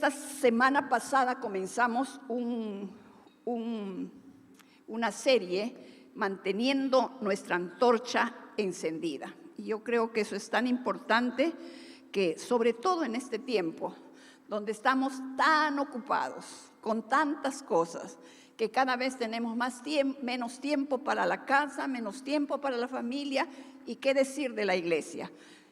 esta semana pasada comenzamos una serie manteniendo nuestra antorcha encendida. Y yo creo que eso es tan importante que, sobre todo en este tiempo, donde estamos tan ocupados con tantas cosas, que cada vez tenemos menos tiempo para la casa, menos tiempo para la familia, y qué decir de la iglesia.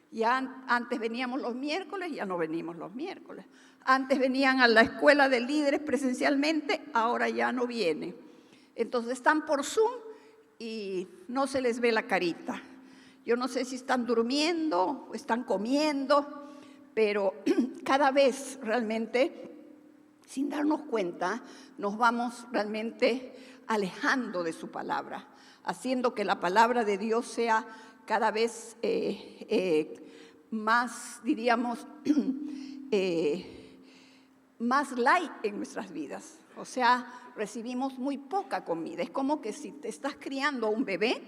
Ya antes veníamos los miércoles, ya no venimos los miércoles. Antes venían a la escuela de líderes presencialmente, ahora ya no vienen. Entonces están por Zoom y no se les ve la carita. Yo no sé si están durmiendo o están comiendo, pero cada vez realmente, sin darnos cuenta, nos vamos realmente alejando de su palabra, haciendo que la palabra de Dios sea cada vez más, diríamos, más light en nuestras vidas. O sea, recibimos muy poca comida. Es como que si te estás criando a un bebé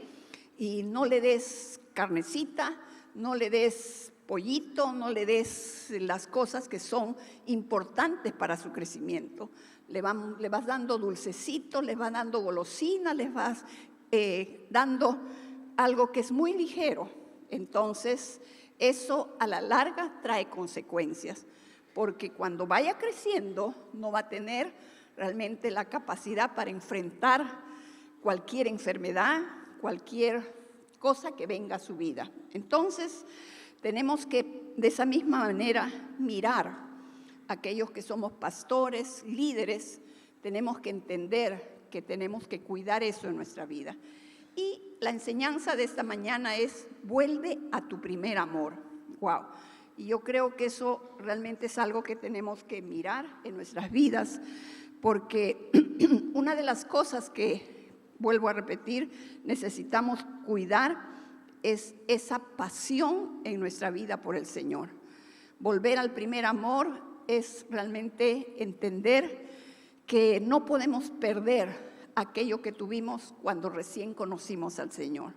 y no le des carnecita, no le des pollito, no le des las cosas que son importantes para su crecimiento. Le vas dando dulcecitos, le vas dando golosinas, les vas dando algo que es muy ligero. Entonces, eso a la larga trae consecuencias, porque cuando vaya creciendo no va a tener realmente la capacidad para enfrentar cualquier enfermedad, cualquier cosa que venga a su vida. Entonces, tenemos que de esa misma manera mirar a aquellos que somos pastores, líderes, tenemos que entender que tenemos que cuidar eso en nuestra vida. Y la enseñanza de esta mañana es: vuelve a tu primer amor. Wow. Y yo creo que eso realmente es algo que tenemos que mirar en nuestras vidas, porque una de las cosas que, vuelvo a repetir, necesitamos cuidar es esa pasión en nuestra vida por el Señor. Volver al primer amor es realmente entender que no podemos perder aquello que tuvimos cuando recién conocimos al Señor.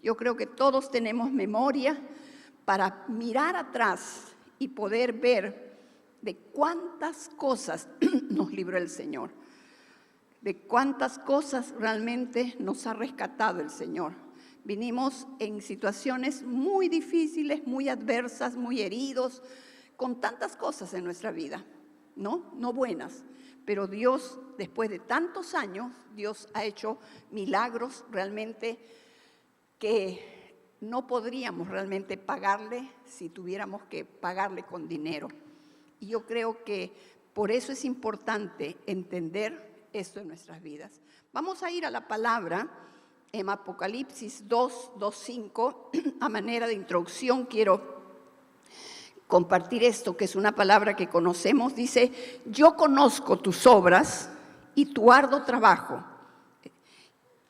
Yo creo que todos tenemos memoria para mirar atrás y poder ver de cuántas cosas nos libró el Señor, de cuántas cosas realmente nos ha rescatado el Señor. Vinimos en situaciones muy difíciles, muy adversas, muy heridos, con tantas cosas en nuestra vida, no buenas. Pero Dios, después de tantos años, Dios ha hecho milagros realmente que no podríamos realmente pagarle si tuviéramos que pagarle con dinero. Y yo creo que por eso es importante entender esto en nuestras vidas. Vamos a ir a la palabra en Apocalipsis 2:5. A manera de introducción quiero compartir esto, que es una palabra que conocemos. Dice: yo conozco tus obras y tu arduo trabajo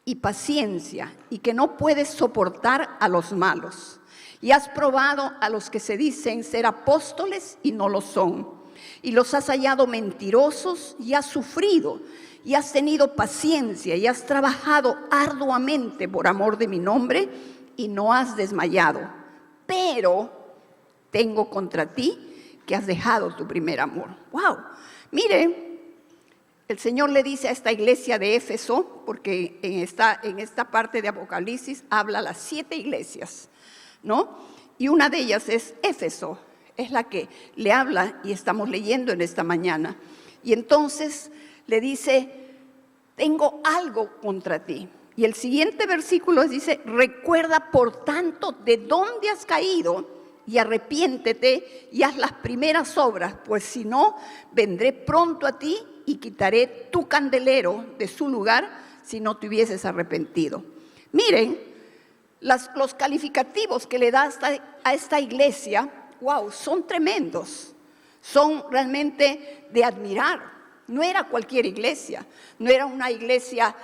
y paciencia, y que no puedes soportar a los malos. Y has probado a los que se dicen ser apóstoles y no lo son, y los has hallado mentirosos, y has sufrido, y has tenido paciencia, y has trabajado arduamente por amor de mi nombre, y no has desmayado. Pero tengo contra ti que has dejado tu primer amor. ¡Wow! Mire, el Señor le dice a esta iglesia de Éfeso, porque en esta parte de Apocalipsis habla las 7 iglesias, ¿no? Y una de ellas es Éfeso, es la que le habla y estamos leyendo en esta mañana. Y entonces le dice: tengo algo contra ti. Y el siguiente versículo dice: recuerda por tanto de dónde has caído, y arrepiéntete y haz las primeras obras, pues si no, vendré pronto a ti y quitaré tu candelero de su lugar si no te hubieses arrepentido. Miren, los calificativos que le da a esta iglesia, wow, son tremendos, son realmente de admirar. No era cualquier iglesia, no era una iglesia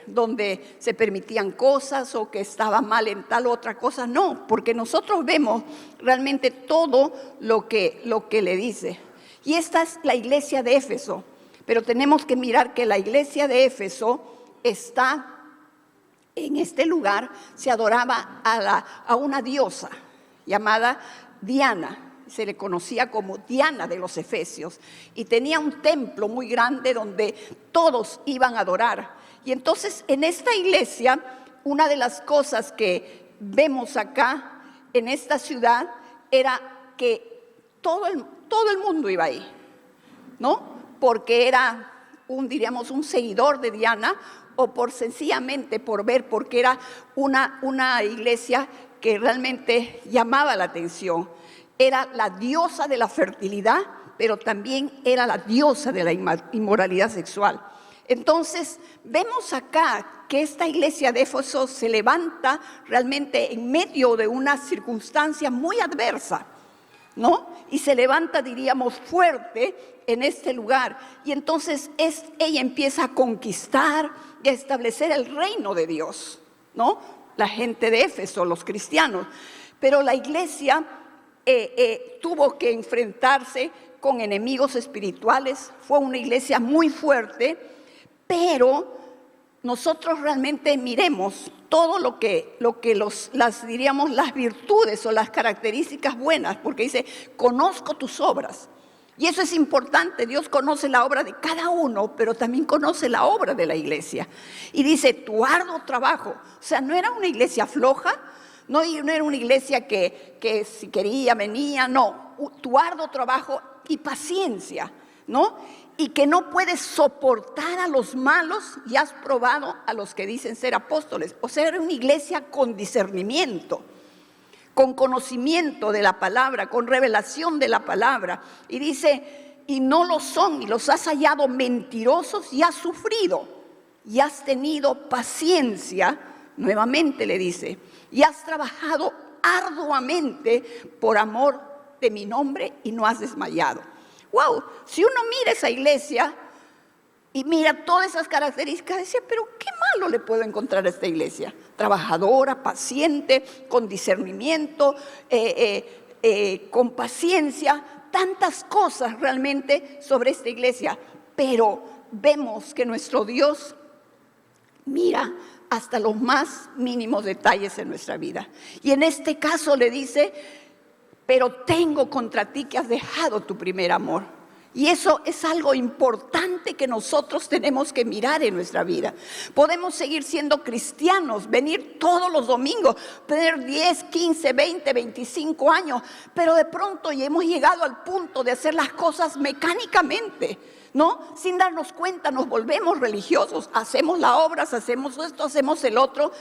donde se permitían cosas o que estaba mal en tal otra cosa, no, porque nosotros vemos realmente todo lo que le dice. Y esta es la iglesia de Éfeso, pero tenemos que mirar que la iglesia de Éfeso está en este lugar, se adoraba a una diosa llamada Diana. se le conocía como Diana de los Efesios, y tenía un templo muy grande donde todos iban a adorar. Y entonces en esta iglesia, una de las cosas que vemos acá en esta ciudad era que todo el mundo iba ahí, ¿no? Porque era diríamos, un seguidor de Diana, o sencillamente por ver, porque era una iglesia que realmente llamaba la atención. Era la diosa de la fertilidad, pero también era la diosa de la inmoralidad sexual. Entonces, vemos acá que esta iglesia de Éfeso se levanta realmente en medio de una circunstancia muy adversa, ¿no? Y se levanta, diríamos, fuerte en este lugar. Y entonces ella empieza a conquistar y a establecer el reino de Dios, ¿no? La gente de Éfeso, los cristianos. Pero la iglesia tuvo que enfrentarse con enemigos espirituales. Fue una iglesia muy fuerte, pero nosotros realmente miremos todo lo que diríamos, las virtudes o las características buenas, porque dice, conozco tus obras. Y eso es importante. Dios conoce la obra de cada uno, pero también conoce la obra de la iglesia. Y dice, tu arduo trabajo. O sea, no era una iglesia floja, no era una iglesia que si quería, venía, no. Tu arduo trabajo y paciencia, ¿no? Y que no puedes soportar a los malos y has probado a los que dicen ser apóstoles. O sea, era una iglesia con discernimiento, con conocimiento de la palabra, con revelación de la palabra. Y dice, y no lo son, y los has hallado mentirosos y has sufrido, y has tenido paciencia, nuevamente le dice, y has trabajado arduamente por amor de mi nombre y no has desmayado. Wow, si uno mira esa iglesia y mira todas esas características, decía, pero ¿qué malo le puedo encontrar a esta iglesia? Trabajadora, paciente, con discernimiento, con paciencia, tantas cosas realmente sobre esta iglesia. Pero vemos que nuestro Dios mira hasta los más mínimos detalles en nuestra vida. Y en este caso le dice, pero tengo contra ti que has dejado tu primer amor. Y eso es algo importante que nosotros tenemos que mirar en nuestra vida. Podemos seguir siendo cristianos, venir todos los domingos, tener 10, 15, 20, 25 años, pero de pronto ya hemos llegado al punto de hacer las cosas mecánicamente, ¿no? Sin darnos cuenta nos volvemos religiosos, hacemos las obras, hacemos esto, hacemos el otro,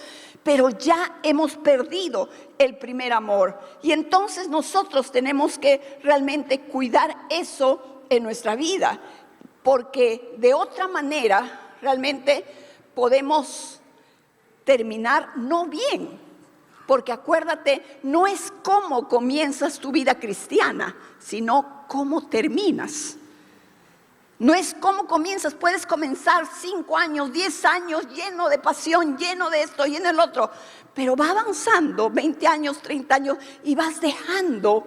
pero ya hemos perdido el primer amor. Y entonces nosotros tenemos que realmente cuidar eso en nuestra vida, porque de otra manera realmente podemos terminar no bien, porque acuérdate, no es cómo comienzas tu vida cristiana, sino cómo terminas. No es cómo comienzas, puedes comenzar 5 años, 10 años lleno de pasión, lleno de esto, lleno del otro, pero va avanzando 20 años, 30 años y vas dejando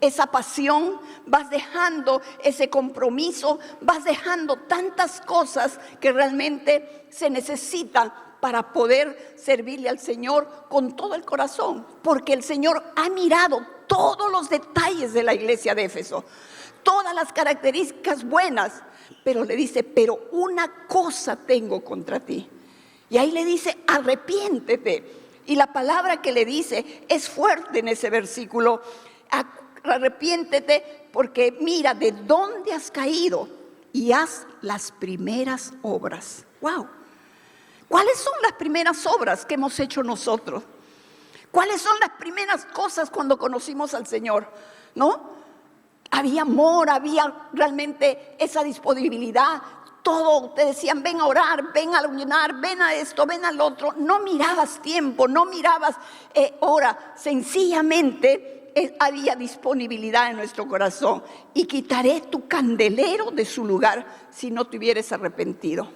esa pasión, vas dejando ese compromiso, vas dejando tantas cosas que realmente se necesitan para poder servirle al Señor con todo el corazón, porque el Señor ha mirado todos los detalles de la iglesia de Éfeso, todas las características buenas, pero le dice, pero una cosa tengo contra ti. Y ahí le dice, arrepiéntete. Y la palabra que le dice es fuerte en ese versículo. Arrepiéntete porque mira de dónde has caído y haz las primeras obras. Wow. ¿Cuáles son las primeras obras que hemos hecho nosotros? ¿Cuáles son las primeras cosas cuando conocimos al Señor? ¿No? Había amor, había realmente esa disponibilidad. Todo, te decían, ven a orar, ven a ayunar, ven a esto, ven al otro. No mirabas tiempo, no mirabas hora. Sencillamente había disponibilidad en nuestro corazón. Y quitaré tu candelero de su lugar si no te hubieras arrepentido.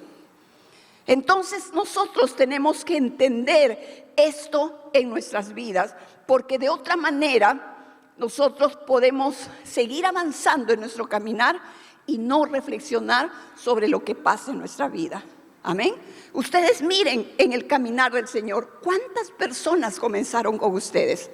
Entonces nosotros tenemos que entender esto en nuestras vidas, porque de otra manera nosotros podemos seguir avanzando en nuestro caminar y no reflexionar sobre lo que pasa en nuestra vida. Amén. Ustedes miren en el caminar del Señor, ¿cuántas personas comenzaron con ustedes?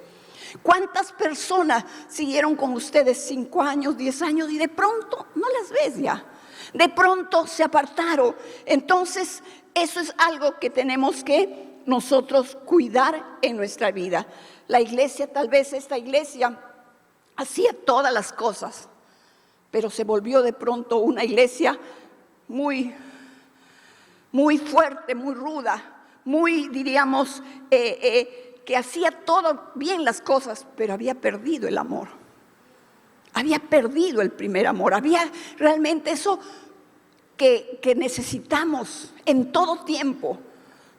¿Cuántas personas siguieron con ustedes 5 años, 10 años y de pronto no las ves ya? De pronto se apartaron. Entonces, eso es algo que tenemos que nosotros cuidar en nuestra vida. La iglesia, tal vez esta iglesia hacía todas las cosas, pero se volvió de pronto una iglesia muy fuerte, muy ruda, muy, diríamos, que hacía todo bien las cosas, pero había perdido el amor. Había perdido el primer amor. Había realmente eso que necesitamos en todo tiempo.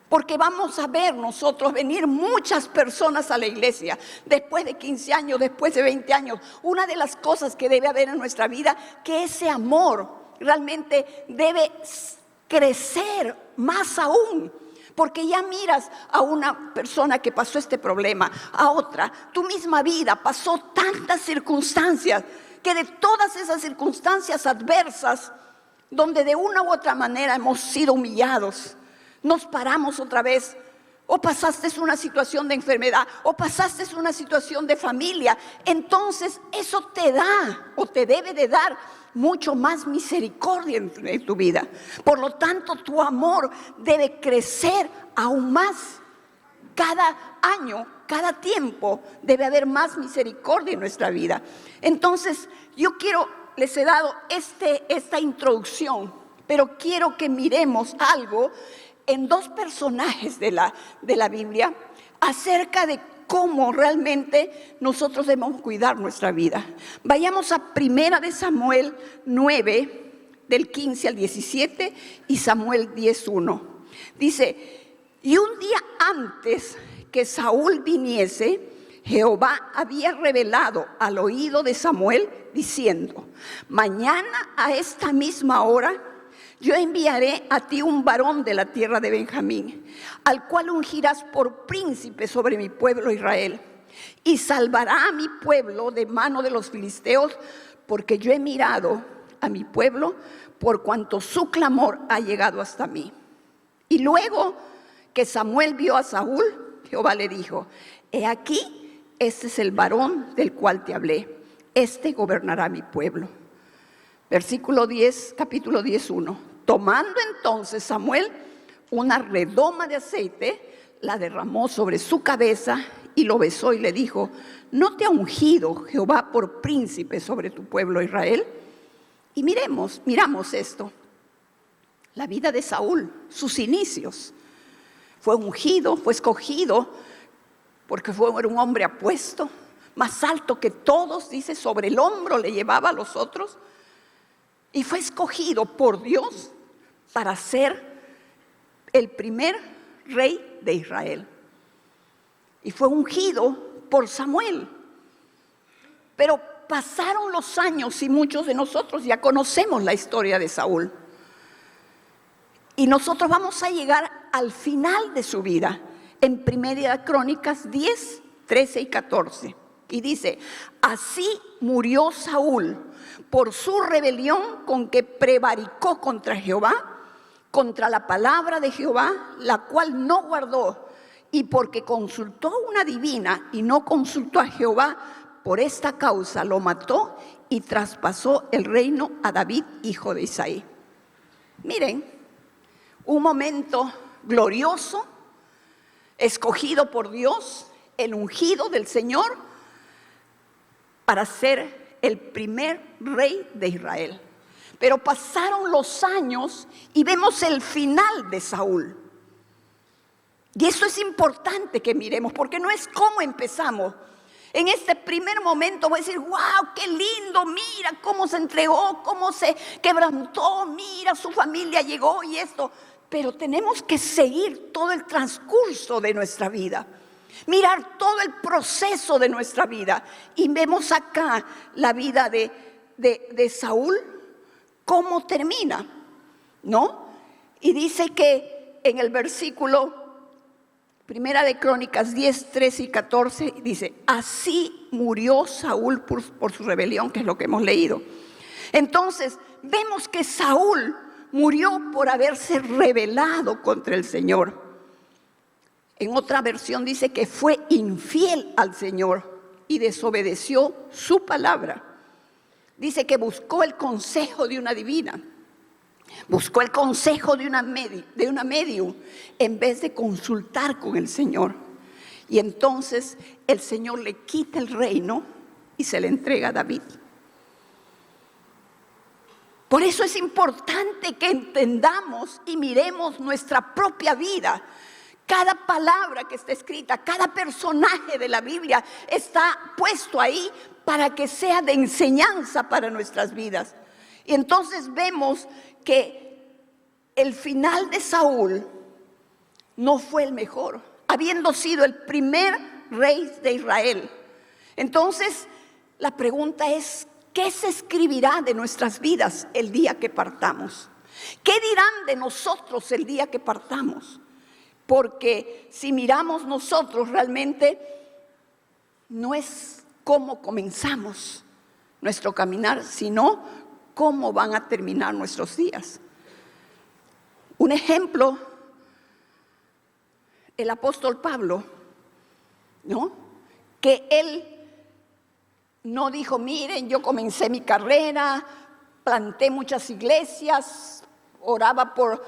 Porque vamos a ver nosotros venir muchas personas a la iglesia después de 15 años, después de 20 años. Una de las cosas que debe haber en nuestra vida, que ese amor realmente debe crecer más aún. Porque ya miras a una persona que pasó este problema, a otra, tu misma vida pasó tantas circunstancias, que de todas esas circunstancias adversas, donde de una u otra manera hemos sido humillados, nos paramos otra vez, o pasaste una situación de enfermedad, o pasaste una situación de familia, entonces eso te da, o te debe de dar, mucho más misericordia en tu vida. Por lo tanto, tu amor debe crecer aún más. Cada año, cada tiempo, debe haber más misericordia en nuestra vida. Entonces, les he dado esta introducción, pero quiero que miremos algo en 2 personajes de la Biblia acerca de cómo realmente nosotros debemos cuidar nuestra vida. Vayamos a 1 de Samuel 9, del 15 al 17, y Samuel 10:1. Dice: y un día antes que Saúl viniese, Jehová había revelado al oído de Samuel, diciendo: mañana a esta misma hora yo enviaré a ti un varón de la tierra de Benjamín, al cual ungirás por príncipe sobre mi pueblo Israel, y salvará a mi pueblo de mano de los filisteos, porque yo he mirado a mi pueblo por cuanto su clamor ha llegado hasta mí. Y luego que Samuel vio a Saúl, Jehová le dijo: he aquí, este es el varón del cual te hablé, este gobernará mi pueblo. Versículo 10, capítulo 10:1. Tomando entonces Samuel una redoma de aceite, la derramó sobre su cabeza y lo besó y le dijo: ¿no te ha ungido Jehová por príncipe sobre tu pueblo Israel? Y miramos esto. La vida de Saúl, sus inicios. Fue ungido, fue escogido, porque era un hombre apuesto, más alto que todos, dice, sobre el hombro le llevaba a los otros. Y fue escogido por Dios para ser el primer rey de Israel. Y fue ungido por Samuel. Pero pasaron los años y muchos de nosotros ya conocemos la historia de Saúl. Y nosotros vamos a llegar al final de su vida, en 1 Crónicas 10, 13 y 14. Y dice: así murió Saúl por su rebelión con que prevaricó contra Jehová, contra la palabra de Jehová, la cual no guardó, y porque consultó una divina y no consultó a Jehová, por esta causa lo mató y traspasó el reino a David, hijo de Isaí. Miren, un momento glorioso, escogido por Dios, el ungido del Señor, para ser el primer rey de Israel. Pero pasaron los años y vemos el final de Saúl. Y eso es importante que miremos, porque no es cómo empezamos. En este primer momento voy a decir: wow, qué lindo, mira cómo se entregó, cómo se quebrantó, mira, su familia llegó y esto. Pero tenemos que seguir todo el transcurso de nuestra vida, mirar todo el proceso de nuestra vida. Y vemos acá la vida de Saúl, cómo termina, ¿no? Y dice que en el versículo 1 de Crónicas 10, 13 y 14, dice: así murió Saúl por su rebelión, que es lo que hemos leído. Entonces, vemos que Saúl murió por haberse rebelado contra el Señor. En otra versión dice que fue infiel al Señor. y desobedeció su palabra. Dice que buscó el consejo de una divina, buscó el consejo de una medium en vez de consultar con el Señor. Y entonces el Señor le quita el reino y se le entrega a David. Por eso es importante que entendamos y miremos nuestra propia vida. Cada palabra que está escrita, cada personaje de la Biblia está puesto ahí para que sea de enseñanza para nuestras vidas. Y entonces vemos que el final de Saúl no fue el mejor, habiendo sido el primer rey de Israel. Entonces, la pregunta es, ¿qué se escribirá de nuestras vidas el día que partamos? ¿Qué dirán de nosotros el día que partamos? Porque si miramos nosotros realmente, no es cómo comenzamos nuestro caminar, sino cómo van a terminar nuestros días. Un ejemplo, el apóstol Pablo, ¿no? Que él no dijo, miren, yo comencé mi carrera, planté muchas iglesias, oraba por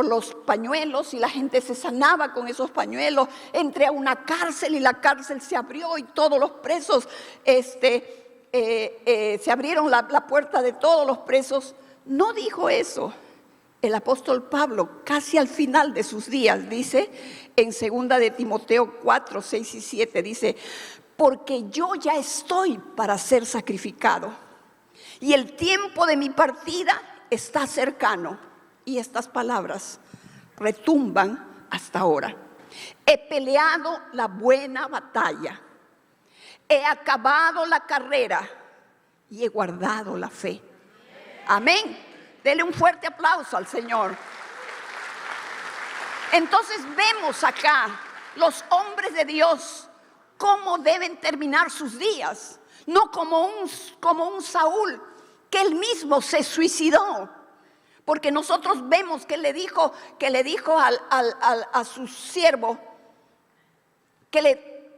los pañuelos y la gente se sanaba con esos pañuelos. Entré a una cárcel y la cárcel se abrió y todos los presos, se abrieron la puerta de todos los presos. No dijo eso. El apóstol Pablo, casi al final de sus días, dice en 2 de Timoteo 4, 6 y 7, dice, porque yo ya estoy para ser sacrificado y el tiempo de mi partida está cercano. Y estas palabras retumban hasta ahora. He peleado la buena batalla, he acabado la carrera y he guardado la fe. Amén. Dele un fuerte aplauso al Señor. Entonces vemos acá los hombres de Dios cómo deben terminar sus días, no como un Saúl que él mismo se suicidó. Porque nosotros vemos que le dijo a su siervo que le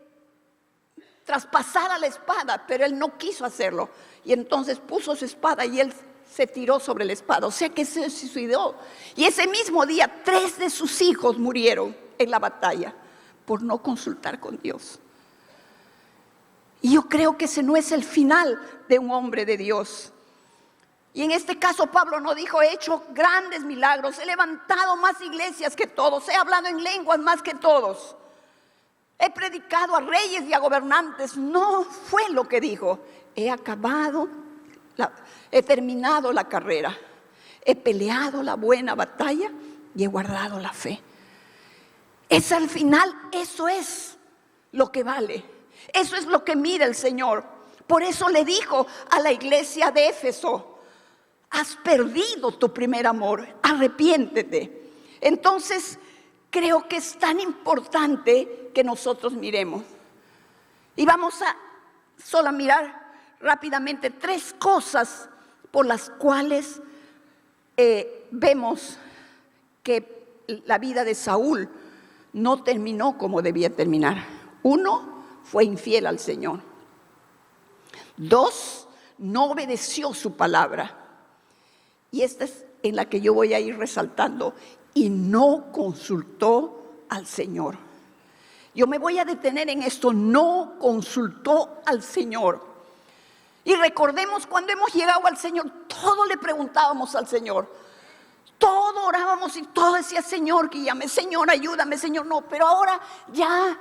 traspasara la espada, pero él no quiso hacerlo. Y entonces puso su espada y él se tiró sobre la espada, o sea que se suicidó. Y ese mismo día 3 de sus hijos murieron en la batalla por no consultar con Dios. Y yo creo que ese no es el final de un hombre de Dios. Y en este caso Pablo no dijo, he hecho grandes milagros, he levantado más iglesias que todos, he hablado en lenguas más que todos, he predicado a reyes y a gobernantes. No fue lo que dijo. He terminado la carrera, he peleado la buena batalla y he guardado la fe. Es al final, eso es lo que vale, eso es lo que mira el Señor. Por eso le dijo a la iglesia de Éfeso, has perdido tu primer amor, arrepiéntete. Entonces, creo que es tan importante que nosotros miremos. Y vamos a solo mirar rápidamente 3 cosas por las cuales vemos que la vida de Saúl no terminó como debía terminar. 1, fue infiel al Señor. 2, no obedeció su palabra. Y esta es en la que yo voy a ir resaltando. Y no consultó al Señor. Yo me voy a detener en esto. No consultó al Señor. Y recordemos cuando hemos llegado al Señor, todo le preguntábamos al Señor. Todo orábamos y todo decía, Señor, guíame, Señor, ayúdame, Señor, no. Pero ahora ya,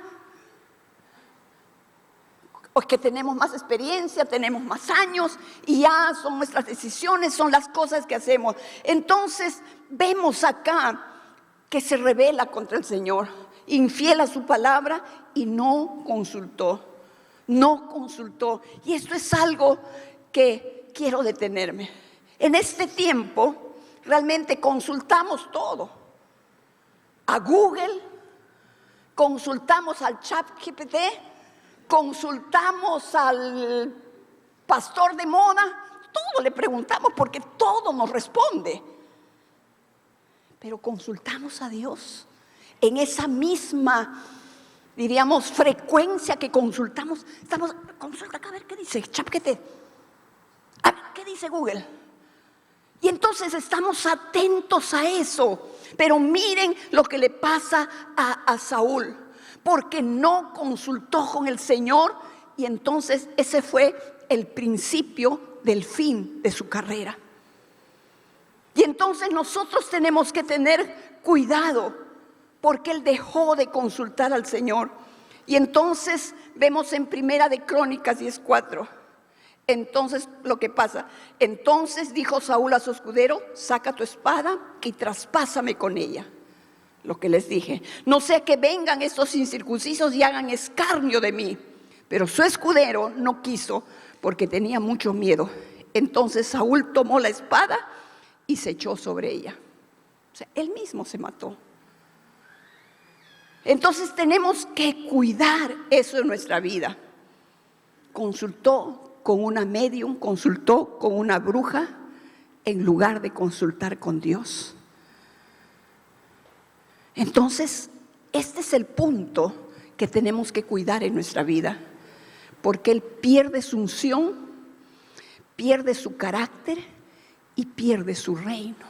pues que tenemos más experiencia, tenemos más años y ya son nuestras decisiones, son las cosas que hacemos. Entonces vemos acá que se rebela contra el Señor, infiel a su palabra y no consultó. No consultó. Y esto es algo que quiero detenerme. En este tiempo realmente consultamos todo. A Google, consultamos al ChatGPT, consultamos al pastor de moda, todo le preguntamos porque todo nos responde. Pero consultamos a Dios en esa misma diríamos, frecuencia que consultamos. Consulta acá a ver qué dice ChatGPT. A ver qué dice Google. Y entonces estamos atentos a eso. Pero miren lo que le pasa a Saúl. Porque no consultó con el Señor. Y entonces ese fue el principio del fin de su carrera. Y entonces nosotros tenemos que tener cuidado, porque él dejó de consultar al Señor. Y entonces vemos en Primera de Crónicas 10:4. Entonces lo que pasa, entonces dijo Saúl a su escudero: saca tu espada y traspásame con ella. Lo que les dije, no sea que vengan estos incircuncisos y hagan escarnio de mí. Pero su escudero no quiso, porque tenía mucho miedo. Entonces Saúl tomó la espada y se echó sobre ella. O sea, él mismo se mató. Entonces tenemos que cuidar eso en nuestra vida. Consultó con una medium, consultó con una bruja, en lugar de consultar con Dios. Entonces, este es el punto que tenemos que cuidar en nuestra vida, porque él pierde su unción, pierde su carácter y pierde su reino,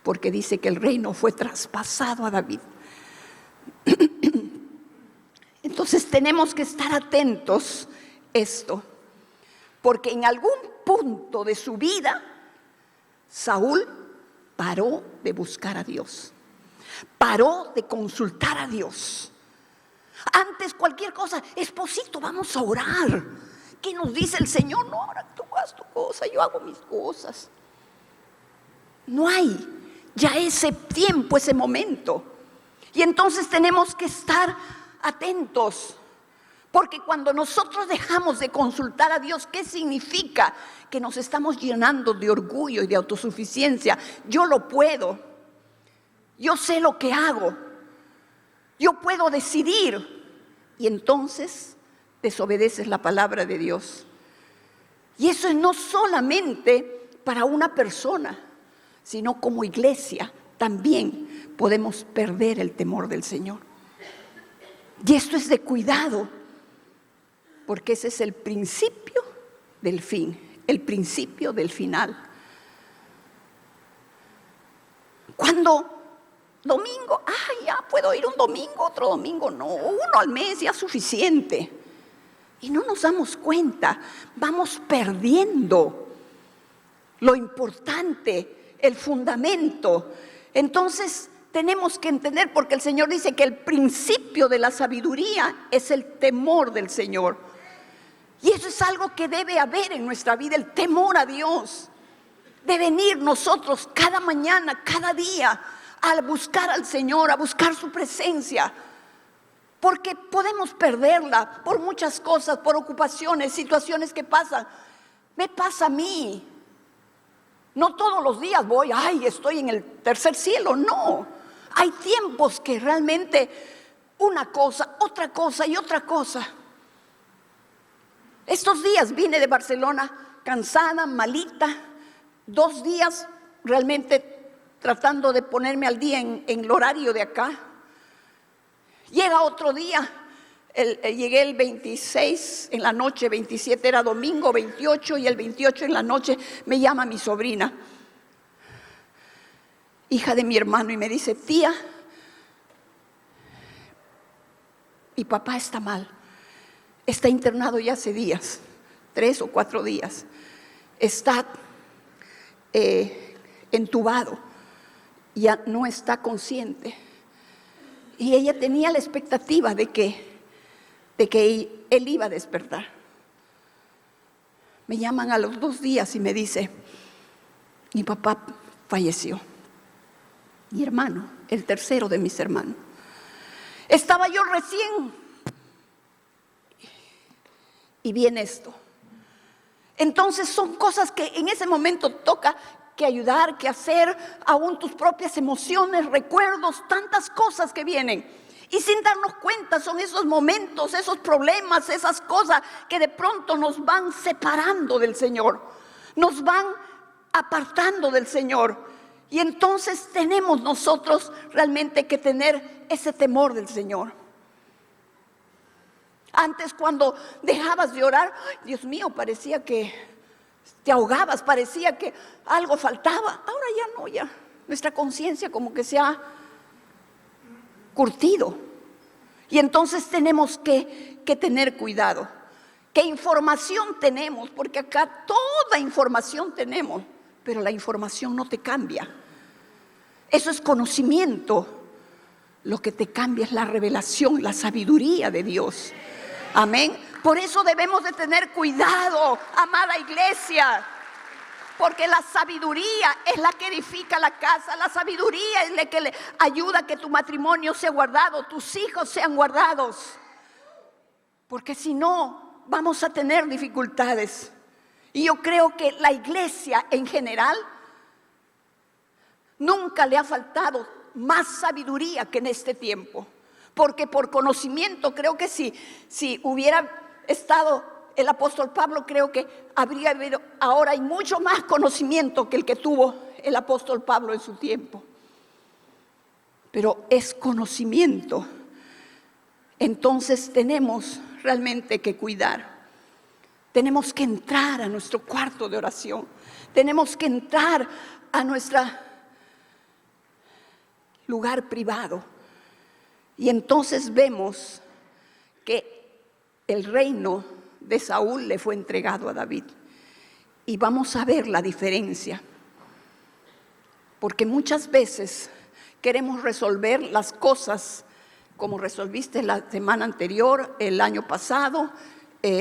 porque dice que el reino fue traspasado a David. Entonces tenemos que estar atentos a esto, porque en algún punto de su vida Saúl paró de buscar a Dios, paró de consultar a Dios. Antes cualquier cosa, esposito, vamos a orar. ¿Qué nos dice el Señor? No, ahora tú haz tu cosa, yo hago mis cosas. No hay ya ese tiempo, ese momento. Y entonces tenemos que estar atentos, porque cuando nosotros dejamos de consultar a Dios, ¿qué significa? Que nos estamos llenando de orgullo y de autosuficiencia. Yo lo puedo, yo sé lo que hago, yo puedo decidir. Y entonces desobedeces la palabra de Dios. Y eso es no solamente para una persona, sino como iglesia también podemos perder el temor del Señor. Y esto es de cuidado, porque ese es el principio del fin, el principio del final. Cuando domingo, ya puedo ir un domingo, otro domingo no, uno al mes ya es suficiente. Y no nos damos cuenta, vamos perdiendo lo importante, el fundamento. Entonces tenemos que entender, porque el Señor dice que el principio de la sabiduría es el temor del Señor. Y eso es algo que debe haber en nuestra vida, el temor a Dios. De venir nosotros cada mañana, cada día, a buscar al Señor, a buscar su presencia. Porque podemos perderla por muchas cosas, por ocupaciones, situaciones que pasan. Me pasa a mí. No todos los días voy, estoy en el tercer cielo, no. Hay tiempos que realmente una cosa, otra cosa y otra cosa. Estos días vine de Barcelona cansada, malita, 2 días realmente tratando de ponerme al día en el horario de acá. Llega otro día, llegué el 26 en la noche, 27 era domingo, 28 y el 28 en la noche me llama mi sobrina, hija de mi hermano, y me dice: tía, mi papá está mal, está internado ya hace días, 3 o 4 días, está entubado, ya no está consciente. Y ella tenía la expectativa de que él iba a despertar. Me llaman a los 2 días y me dice: mi papá falleció. Mi hermano, el tercero de mis hermanos. Estaba yo recién y viene esto. Entonces son cosas que en ese momento toca que ayudar, que hacer, aún tus propias emociones, recuerdos, tantas cosas que vienen. Y sin darnos cuenta son esos momentos, esos problemas, esas cosas que de pronto nos van separando del Señor, nos van apartando del Señor. Y entonces tenemos nosotros realmente que tener ese temor del Señor. Antes, cuando dejabas de orar, ¡ay, Dios mío! Parecía que te ahogabas, parecía que algo faltaba. Ahora ya no, ya nuestra conciencia como que se ha curtido. Y entonces tenemos que tener cuidado. ¿Qué información tenemos? Porque acá toda información tenemos, pero la información no te cambia. Eso es conocimiento. Lo que te cambia es la revelación, la sabiduría de Dios. Amén. Por eso debemos de tener cuidado, amada iglesia. Porque la sabiduría es la que edifica la casa. La sabiduría es la que le ayuda a que tu matrimonio sea guardado, tus hijos sean guardados. Porque si no, vamos a tener dificultades. Y yo creo que la iglesia en general nunca le ha faltado más sabiduría que en este tiempo. Porque por conocimiento, creo que si hubiera estado el apóstol Pablo, creo que habría habido, ahora hay mucho más conocimiento que el que tuvo el apóstol Pablo en su tiempo. Pero es conocimiento. Entonces tenemos realmente que cuidar. Tenemos que entrar a nuestro cuarto de oración. Tenemos que entrar a nuestro lugar privado. Y entonces vemos que el reino de Saúl le fue entregado a David. Y vamos a ver la diferencia. Porque muchas veces queremos resolver las cosas como resolviste la semana anterior, el año pasado,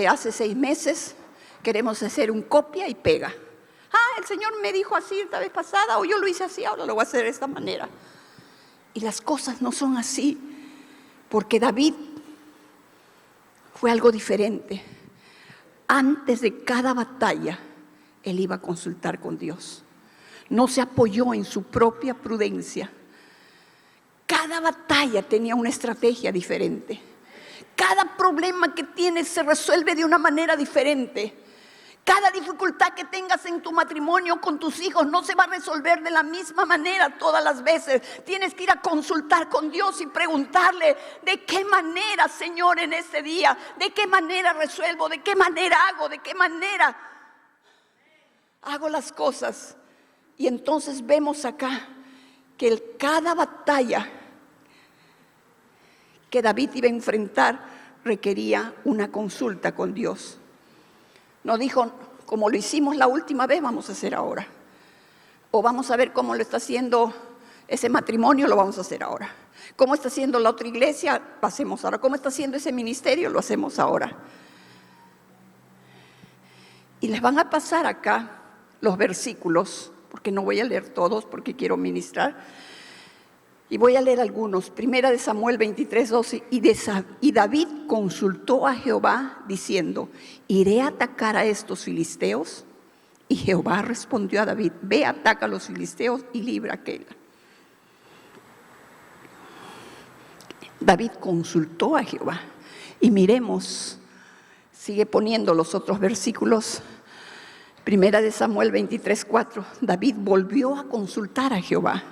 hace 6 meses. Queremos hacer un copia y pega. El Señor me dijo así esta vez pasada, o yo lo hice así, ahora lo voy a hacer de esta manera. Y las cosas no son así, porque David fue algo diferente. Antes de cada batalla, él iba a consultar con Dios. No se apoyó en su propia prudencia. Cada batalla tenía una estrategia diferente. Cada problema que tienes se resuelve de una manera diferente. Cada dificultad que tengas en tu matrimonio con tus hijos no se va a resolver de la misma manera todas las veces. Tienes que ir a consultar con Dios y preguntarle: ¿de qué manera, Señor, en este día? ¿De qué manera resuelvo? ¿De qué manera hago? ¿De qué manera hago las cosas? Y entonces vemos acá que cada batalla que David iba a enfrentar requería una consulta con Dios. No dijo, como lo hicimos la última vez, vamos a hacer ahora. O vamos a ver cómo lo está haciendo ese matrimonio, lo vamos a hacer ahora. Cómo está haciendo la otra iglesia, lo hacemos ahora. Cómo está haciendo ese ministerio, lo hacemos ahora. Y les van a pasar acá los versículos, porque no voy a leer todos, porque quiero ministrar. Y voy a leer algunos. Primera de Samuel 23:12. Y David consultó a Jehová diciendo: ¿iré a atacar a estos filisteos? Y Jehová respondió a David: ve, ataca a los filisteos y libra a Keila. David consultó a Jehová. Y miremos, sigue poniendo los otros versículos. Primera de Samuel 23:4. David volvió a consultar a Jehová.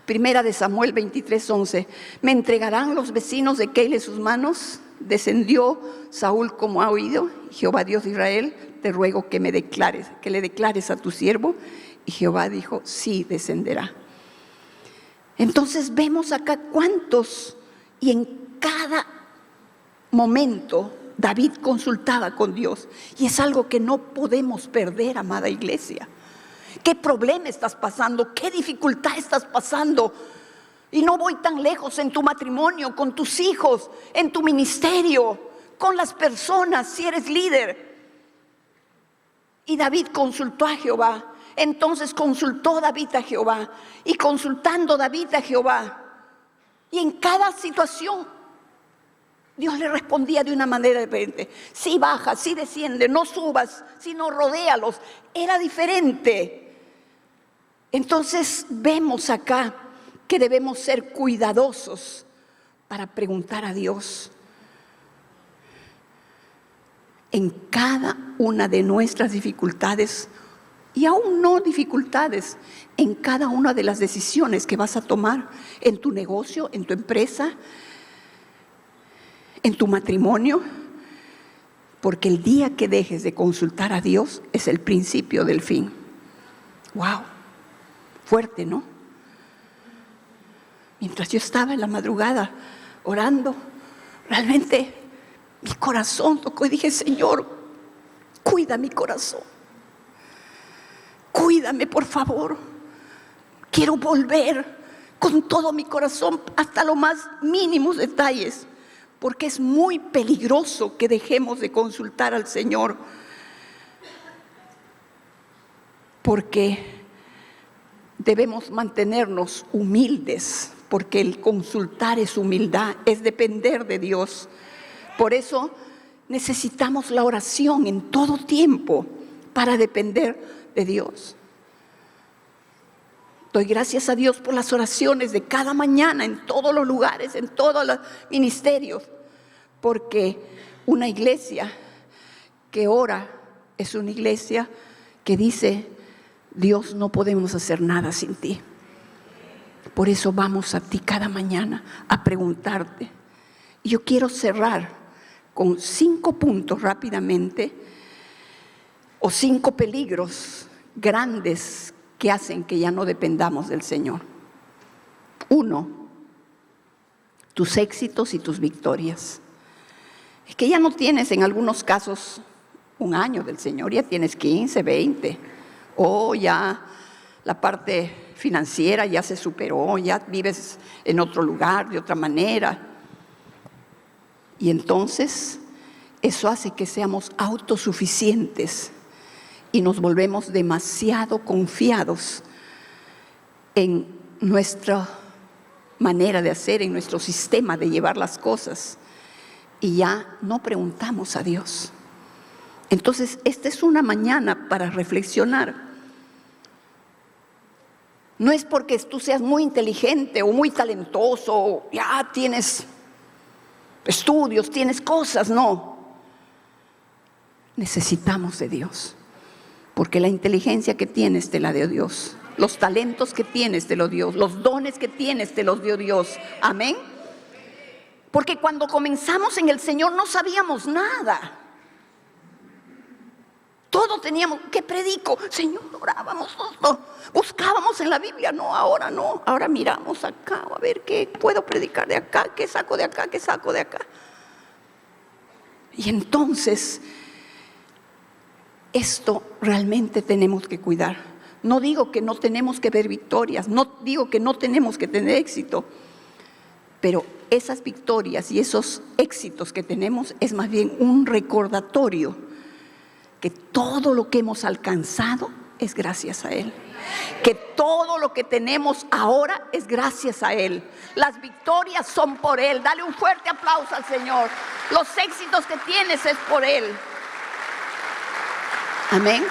Primera de Samuel 23:11. ¿Me entregarán los vecinos de Keila en sus manos? Descendió Saúl como ha oído. Jehová Dios de Israel, te ruego que me declares, que le declares a tu siervo. Y Jehová dijo: sí, descenderá. Entonces vemos acá cuántos, y en cada momento David consultaba con Dios. Y es algo que no podemos perder, amada iglesia. ¿Qué problema estás pasando? ¿Qué dificultad estás pasando? Y no voy tan lejos, en tu matrimonio, con tus hijos, en tu ministerio, con las personas, si eres líder. Y David consultó a Jehová. Entonces consultó David a Jehová. Y consultando David a Jehová, y en cada situación Dios le respondía de una manera diferente. Si baja, si desciende, no subas, si no rodéalos. Era diferente. Entonces vemos acá que debemos ser cuidadosos para preguntar a Dios en cada una de nuestras dificultades, y aún no dificultades, en cada una de las decisiones que vas a tomar en tu negocio, en tu empresa, en tu matrimonio. Porque el día que dejes de consultar a Dios es el principio del fin. ¡Wow! Fuerte, ¿no? Mientras yo estaba en la madrugada orando, realmente mi corazón tocó y dije: Señor, cuida mi corazón. Cuídame, por favor. Quiero volver con todo mi corazón hasta los más mínimos detalles, porque es muy peligroso que dejemos de consultar al Señor, porque debemos mantenernos humildes, porque el consultar es humildad, es depender de Dios. Por eso necesitamos la oración en todo tiempo para depender de Dios. Doy gracias a Dios por las oraciones de cada mañana en todos los lugares, en todos los ministerios, porque una iglesia que ora es una iglesia que dice: Dios, no podemos hacer nada sin ti. Por eso vamos a ti cada mañana a preguntarte. Y yo quiero cerrar con 5 puntos rápidamente, o 5 peligros grandes que hacen que ya no dependamos del Señor. 1, tus éxitos y tus victorias. Es que ya no tienes en algunos casos un año del Señor, ya tienes 15, 20, o ya la parte financiera ya se superó, ya vives en otro lugar, de otra manera. Y entonces eso hace que seamos autosuficientes y nos volvemos demasiado confiados en nuestra manera de hacer, en nuestro sistema de llevar las cosas, y ya no preguntamos a Dios. Entonces, esta es una mañana para reflexionar. No es porque tú seas muy inteligente o muy talentoso, o ya tienes estudios, tienes cosas, no. Necesitamos de Dios. Porque la inteligencia que tienes te la dio Dios. Los talentos que tienes te los dio Dios. Los dones que tienes te los dio Dios. Amén. Porque cuando comenzamos en el Señor no sabíamos nada. Todo teníamos. ¿Qué predico? Señor, orábamos, todo. Buscábamos en la Biblia. No, ahora no. Ahora miramos acá, a ver qué puedo predicar de acá, qué saco de acá, qué saco de acá. Y entonces, esto realmente tenemos que cuidar. No digo que no tenemos que ver victorias, no digo que no tenemos que tener éxito, pero esas victorias y esos éxitos que tenemos es más bien un recordatorio que todo lo que hemos alcanzado es gracias a Él. Que todo lo que tenemos ahora es gracias a Él. Las victorias son por Él. Dale un fuerte aplauso al Señor. Los éxitos que tienes es por Él. Amén.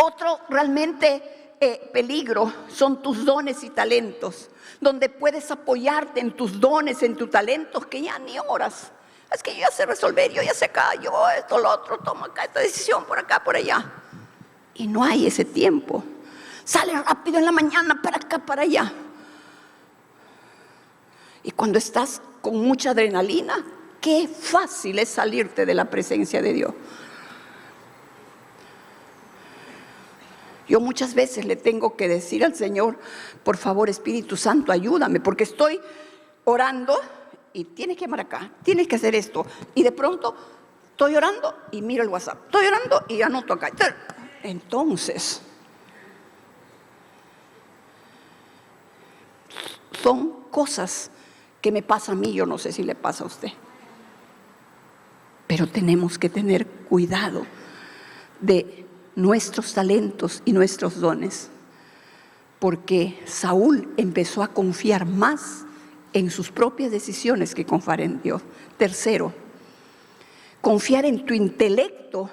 Otro realmente peligro son tus dones y talentos, donde puedes apoyarte en tus dones, en tus talentos, que ya ni oras. Es que yo ya sé resolver, yo ya sé acá, yo esto, lo otro, tomo acá esta decisión, por acá, por allá. Y no hay ese tiempo. Sale rápido en la mañana, para acá, para allá. Y cuando estás con mucha adrenalina, qué fácil es salirte de la presencia de Dios. Yo muchas veces le tengo que decir al Señor: por favor, Espíritu Santo, ayúdame, porque estoy orando y tienes que llamar acá, tienes que hacer esto. Y de pronto estoy orando y miro el WhatsApp. Estoy orando y anoto acá. Entonces, son cosas que me pasan a mí, yo no sé si le pasa a usted. Pero tenemos que tener cuidado de nuestros talentos y nuestros dones, porque Saúl empezó a confiar más en sus propias decisiones que confiar en Dios. Tercero, confiar en tu intelecto,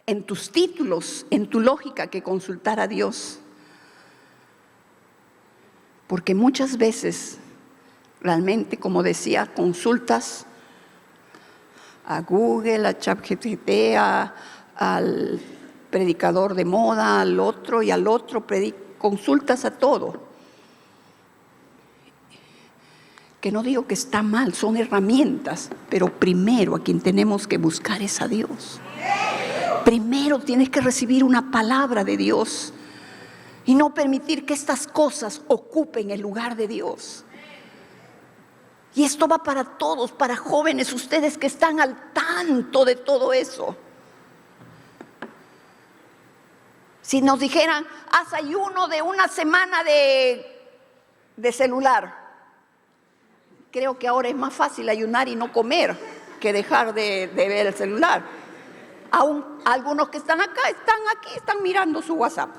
en tus títulos, en tu lógica, que consultar a Dios. Porque muchas veces, realmente, como decía, consultas a Google, a ChatGPT, al predicador de moda, al otro y al otro, consultas a todo. que no digo que está mal, son herramientas, pero primero a quien tenemos que buscar es a Dios. Primero tienes que recibir una palabra de Dios y no permitir que estas cosas ocupen el lugar de Dios. Y esto va para todos, para jóvenes, ustedes que están al tanto de todo eso. Si nos dijeran, haz ayuno de una semana de celular, creo que ahora es más fácil ayunar y no comer que dejar de ver el celular. Aún algunos que están acá, están mirando su WhatsApp.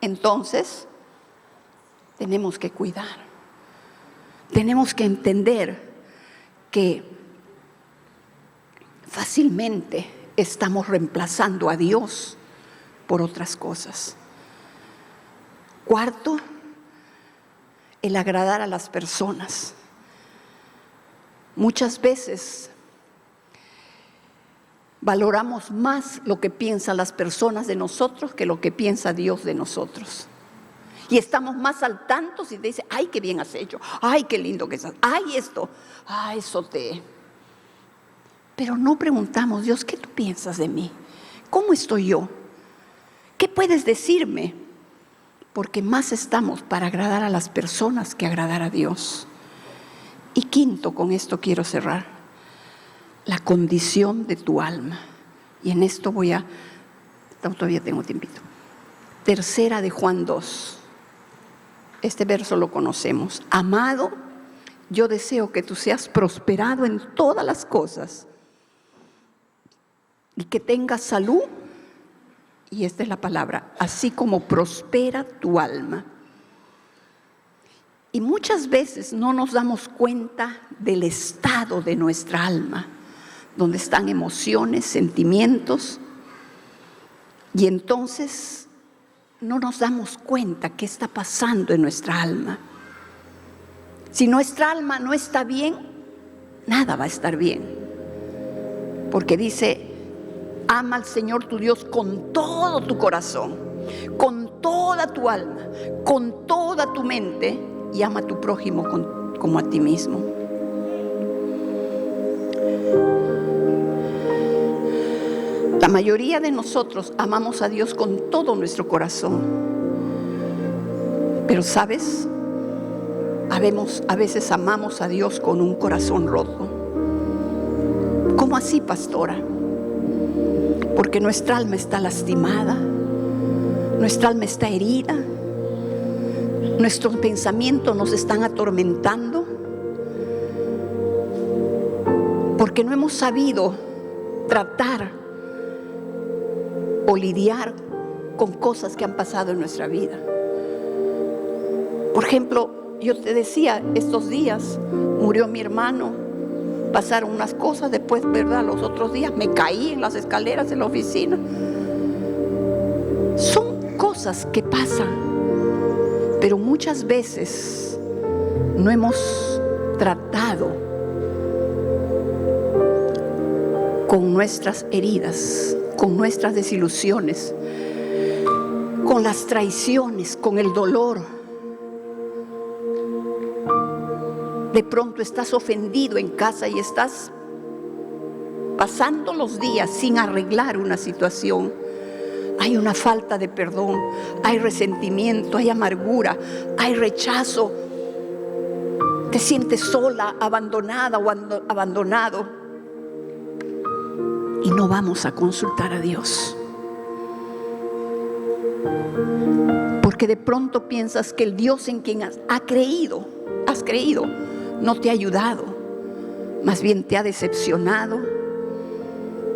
Entonces, tenemos que cuidar. Tenemos que entender que fácilmente estamos reemplazando a Dios por otras cosas. Cuarto, el agradar a las personas. Muchas veces valoramos más lo que piensan las personas de nosotros que lo que piensa Dios de nosotros. Y estamos más al tanto si te dice, ay, qué bien has hecho, ay, qué lindo que estás, ay, esto, ay, eso te... Pero no preguntamos, Dios, ¿qué tú piensas de mí? ¿Cómo estoy yo? ¿Qué puedes decirme? Porque más estamos para agradar a las personas que agradar a Dios. Y quinto, con esto quiero cerrar, la condición de tu alma. Y en esto todavía tengo tiempito. Tercera de Juan 2. Este verso lo conocemos. Amado, yo deseo que tú seas prosperado en todas las cosas y que tengas salud, y esta es la palabra, así como prospera tu alma. Y muchas veces no nos damos cuenta del estado de nuestra alma, donde están emociones, sentimientos, y entonces no nos damos cuenta qué está pasando en nuestra alma. Si nuestra alma no está bien, nada va a estar bien. Porque dice, ama al Señor tu Dios con todo tu corazón, con toda tu alma, con toda tu mente, y ama a tu prójimo como a ti mismo. La mayoría de nosotros amamos a Dios con todo nuestro corazón. Pero ¿sabes? A veces amamos a Dios con un corazón roto. ¿Cómo así, pastora? Porque nuestra alma está lastimada, nuestra alma está herida, nuestros pensamientos nos están atormentando, porque no hemos sabido tratar o lidiar con cosas que han pasado en nuestra vida. Por ejemplo, yo te decía, estos días murió mi hermano, pasaron unas cosas, después, ¿verdad? Los otros días me caí en las escaleras de la oficina. Son cosas que pasan, pero muchas veces no hemos tratado con nuestras heridas, con nuestras desilusiones, con las traiciones, con el dolor. De pronto estás ofendido en casa y estás pasando los días sin arreglar una situación. Hay una falta de perdón, hay resentimiento, hay amargura, hay rechazo. Te sientes sola, abandonada o abandonado. Y no vamos a consultar a Dios. Porque de pronto piensas que el Dios en quien has creído, no te ha ayudado, más bien te ha decepcionado,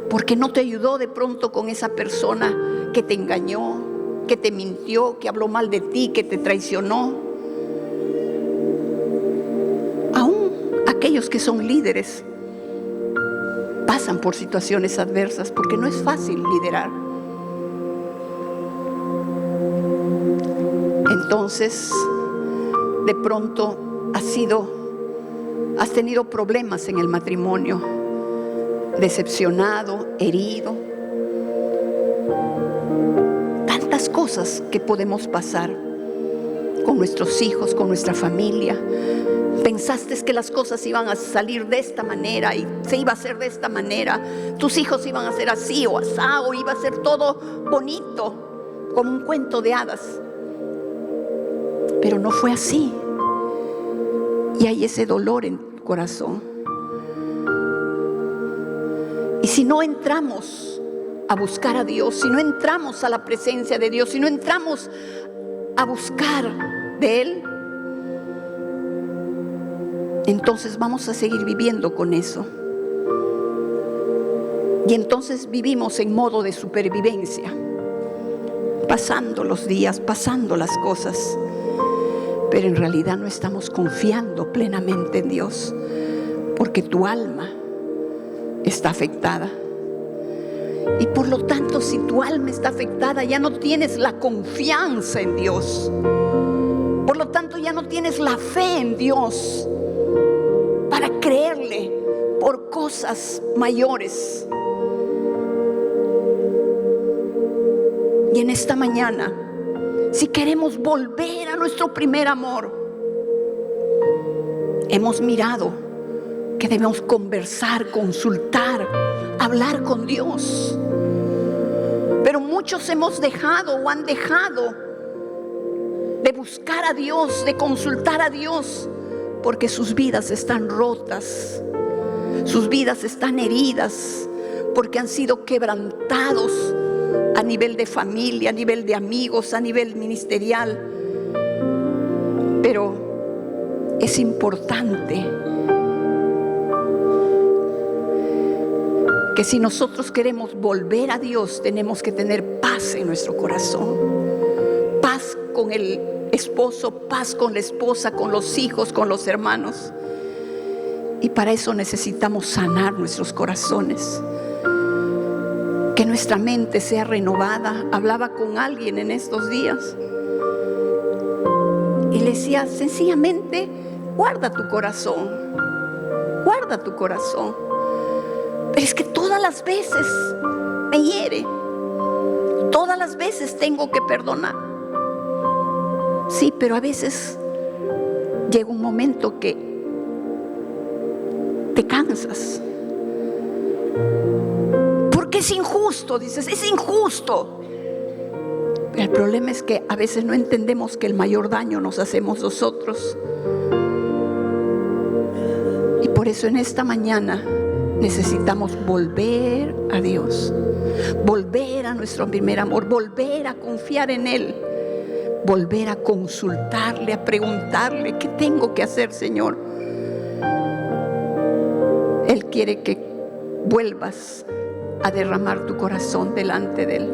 porque no te ayudó de pronto con esa persona que te engañó, que te mintió, que habló mal de ti, que te traicionó. Aún aquellos que son líderes pasan por situaciones adversas porque no es fácil liderar. Entonces, de pronto has tenido problemas en el matrimonio, decepcionado, herido. Tantas tantas cosas que podemos pasar con nuestros hijos, con nuestra familia. Pensaste que las cosas iban a salir de esta manera y se iba a hacer de esta manera. Tus hijos iban a ser así o asá, o iba a ser todo bonito, como un cuento de hadas. Pero no fue así. Y hay ese dolor en tu corazón. Y si no entramos a buscar a Dios, si no entramos a la presencia de Dios, si no entramos a buscar de Él, entonces vamos a seguir viviendo con eso. Y entonces vivimos en modo de supervivencia, pasando los días, pasando las cosas, pero en realidad no estamos confiando plenamente en Dios, porque tu alma está afectada. Y por lo tanto, si tu alma está afectada, ya no tienes la confianza en Dios. Por lo tanto, ya no tienes la fe en Dios para creerle por cosas mayores. Y en esta mañana, si queremos volver a nuestro primer amor, hemos mirado que debemos conversar, consultar, hablar con Dios. Pero muchos hemos dejado o han dejado de buscar a Dios, de consultar a Dios, porque sus vidas están rotas, sus vidas están heridas, porque han sido quebrantados a nivel de familia, a nivel de amigos, a nivel ministerial. Pero es importante que si nosotros queremos volver a Dios, tenemos que tener paz en nuestro corazón, paz con el esposo, paz con la esposa, con los hijos, con los hermanos. Y para eso necesitamos sanar nuestros corazones, que nuestra mente sea renovada. Hablaba con alguien en estos días y le decía sencillamente: guarda tu corazón, guarda tu corazón. Pero es que todas las veces me hiere, todas las veces tengo que perdonar. Sí, pero a veces llega un momento que te cansas, porque es injusto, dices, es injusto. Pero el problema es que a veces no entendemos que el mayor daño nos hacemos nosotros. Y por eso en esta mañana necesitamos volver a Dios, volver a nuestro primer amor, volver a confiar en Él, volver a consultarle, a preguntarle: ¿qué tengo que hacer, Señor? Él quiere que vuelvas a derramar tu corazón delante de Él.